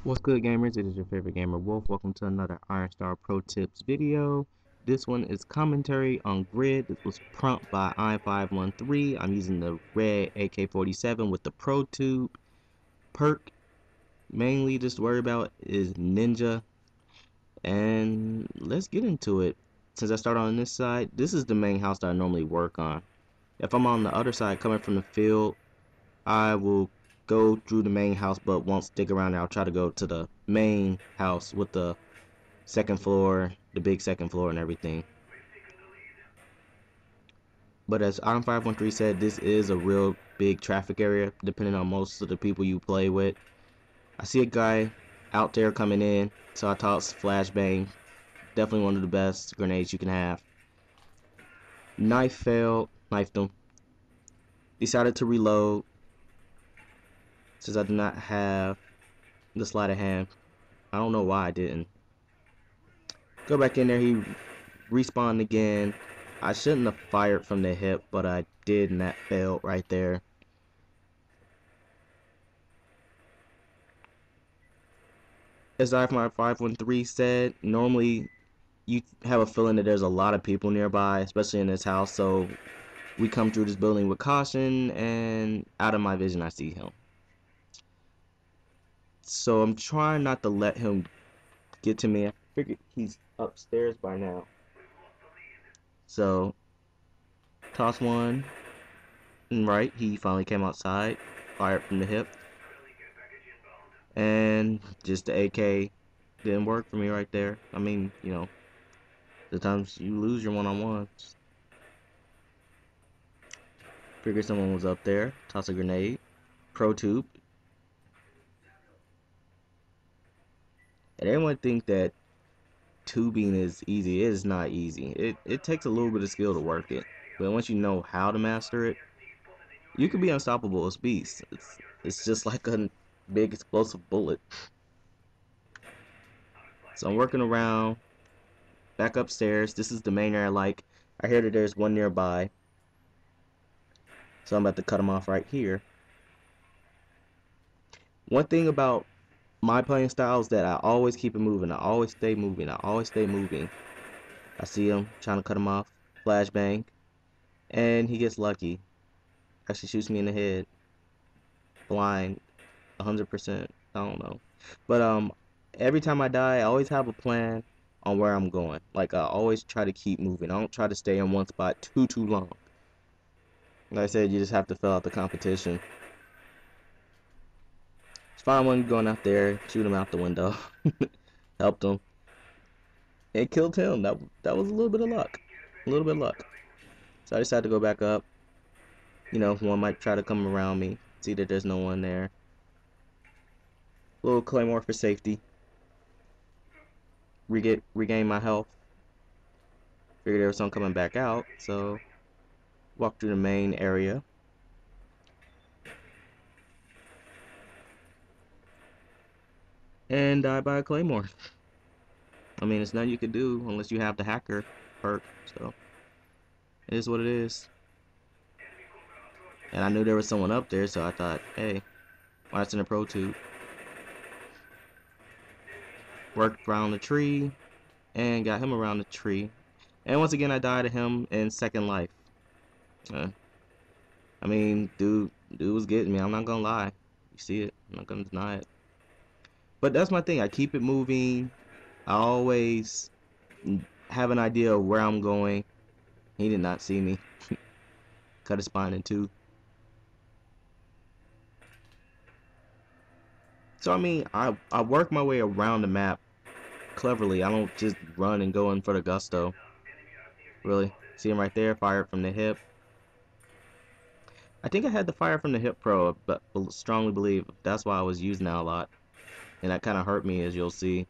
What's good, gamers? It is your favorite gamer, Wolf. Welcome to another Ironstar Pro Tips video. This one is commentary on Grid. This was prompt by I513. I'm using the red AK-47 with the Pro Tube. Perk, mainly just to worry about, is Ninja. And let's get into it. Since I start on this side, this is the main house that I normally work on. If I'm on the other side coming from the field, I will go through the main house but won't stick around there. I'll try to go to the main house with the second floor, the big second floor and everything. But as Iron513 said, this is a real big traffic area depending on most of the people you play with. I see a guy out there coming in, so I toss flashbang. Definitely one of the best grenades you can have. Knife failed, knifed him. Decided to reload since I do not have the sleight of hand. I don't know why I didn't. Go back in there, he respawned again. I shouldn't have fired from the hip, but I did, and that failed right there. As I513 said, normally you have a feeling that there's a lot of people nearby, especially in this house, so we come through this building with caution, and out of my vision I see him. So I'm trying not to let him get to me. I figured he's upstairs by now. So, toss one, and right, he finally came outside, fired from the hip. And just the AK didn't work for me right there. I mean, you know, the times you lose your one-on-ones. Figured someone was up there. Toss a grenade. Pro tube. And everyone think that tubing is easy. It is not easy. It takes a little bit of skill to work it. But once you know how to master it, you can be unstoppable as beast. It's just like a big explosive bullet. So I'm working around. Back upstairs. This is the main area. Like, I hear that there's one nearby. So I'm about to cut him off right here. One thing about my playing style is that I always keep it moving. I always stay moving. I always stay moving. I see him trying to cut him off. Flashbang. And he gets lucky. Actually shoots me in the head. Blind. 100%. I don't know. But every time I die, I always have a plan on where I'm going. Like, I always try to keep moving. I don't try to stay in one spot too long. Like I said, you just have to fill out the competition. Just find one going out there, shoot him out the window. Helped him. It killed him. That was a little bit of luck. A little bit of luck. So I decided to go back up. You know, one might try to come around me. See that there's no one there. Little claymore for safety. Regain my health. Figured there was someone coming back out, so walk through the main area. And die by a claymore. I mean, it's nothing you could do unless you have the hacker perk, so it is what it is. And I knew there was someone up there, so I thought, hey, why not send a pro tube? Worked around the tree and got him around the tree. And once again, I died to him in second life. I mean, dude was getting me. I'm not gonna lie. You see it. I'm not gonna deny it. But that's my thing. I keep it moving. I always have an idea of where I'm going. He did not see me. Cut his spine in two. So I mean, I work my way around the map cleverly. I don't just run and go in for the gusto. Really. See him right there, fired from the hip. I think I had the fire from the hip pro, but strongly believe that's why I was using that a lot. And that kind of hurt me, as you'll see.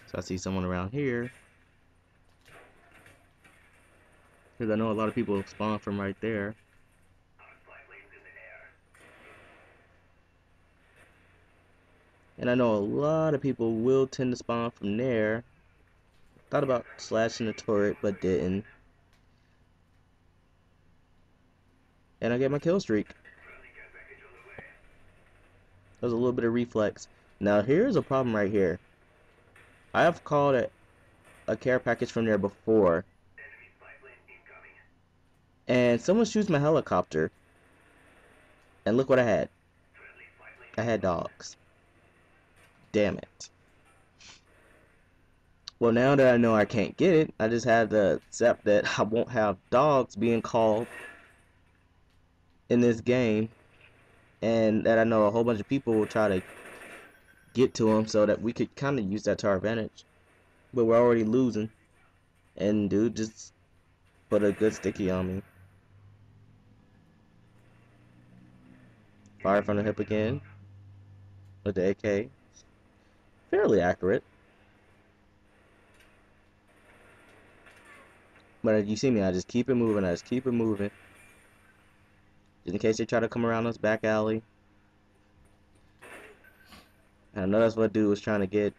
So I see someone around here. Because I know a lot of people spawn from right there. And I know a lot of people will tend to spawn from there. Thought about slashing the turret, but didn't. And I get my kill streak. There's a little bit of reflex. Now here's a problem right here. I have called a care package from there before, and someone shoots my helicopter, and look what I had. I had dogs. Damn it. Well, now that I know I can't get it, I just have to accept that I won't have dogs being called in this game, and that I know a whole bunch of people will try to get to them so that we could kind of use that to our advantage. But we're already losing, and dude just put a good sticky on me. Fire from the hip again with the AK. Fairly accurate. But as you see me, I just keep it moving. I just keep it moving. Just in case they try to come around this back alley. And I know that's what dude was trying to get.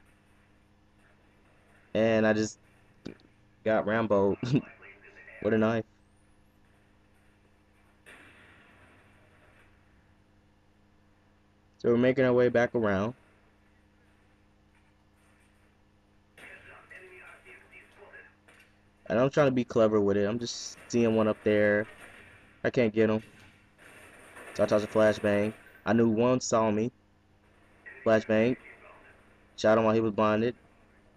And I just got Rambo with a knife. So we're making our way back around. And I'm trying to be clever with it. I'm just seeing one up there. I can't get him. So I toss a flashbang. I knew one saw me. Flashbang. Shot him while he was blinded.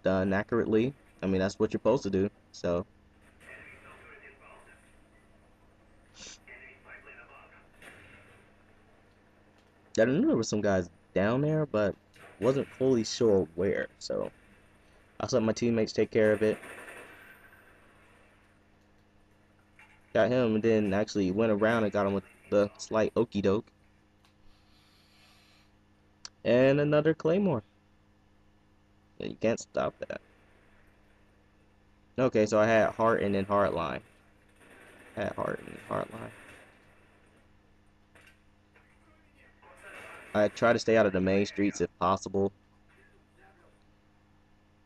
Done accurately. I mean, that's what you're supposed to do. So. I knew there were some guys down there, but wasn't fully sure where. So I let my teammates take care of it. Got him, and then actually went around and got him with the slight okey doke. And another claymore. You can't stop that. Okay, so I had heart and then hard line. Had heart and hard line. I try to stay out of the main streets if possible.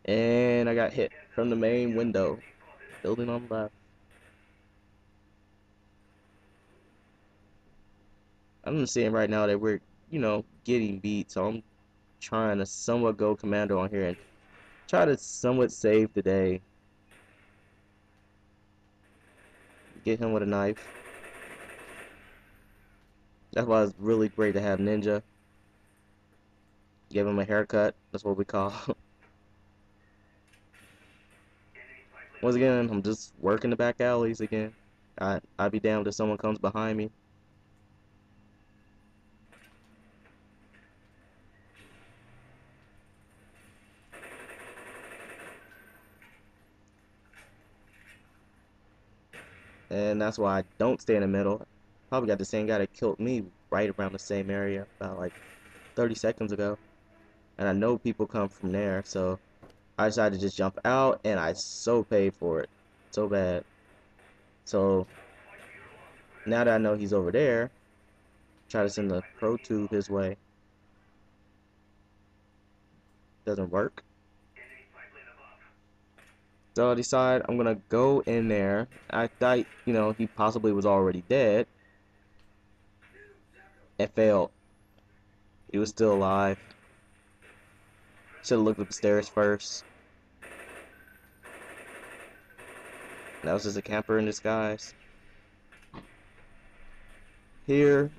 And I got hit from the main window. Building on the left. I'm seeing right now that we're, getting beat, so I'm trying to somewhat go commando on here and try to somewhat save the day. Get him with a knife. That's why it's really great to have Ninja. Give him a haircut. That's what we call. Once again, I'm just working the back alleys again. I'd be damned if someone comes behind me. And that's why I don't stay in the middle. Probably got the same guy that killed me right around the same area about like 30 seconds ago. And I know people come from there, so I decided to just jump out, and I so paid for it. So bad. So now that I know he's over there, try to send the pro tube his way. Doesn't work. So I decide I'm gonna go in there. I thought, he possibly was already dead. And failed. He was still alive. Should have looked up the stairs first. That was just a camper in disguise. Here,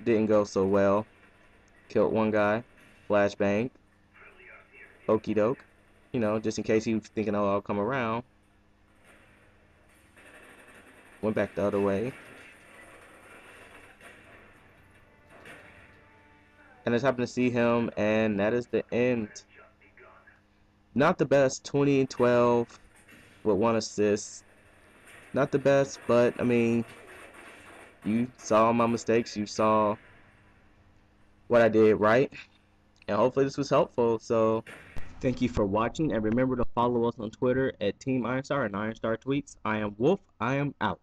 didn't go so well. Killed one guy. Flashbang. Okey doke. Just in case he was thinking, oh, I'll come around. Went back the other way. And I just happened to see him, and that is the end. Not the best, 20 and 12 with 1 assist. Not the best, but I mean, you saw my mistakes, you saw what I did right, and hopefully this was helpful. So thank you for watching, and remember to follow us on Twitter at Team Ironstar and Ironstar Tweets. I am Wolf. I am out.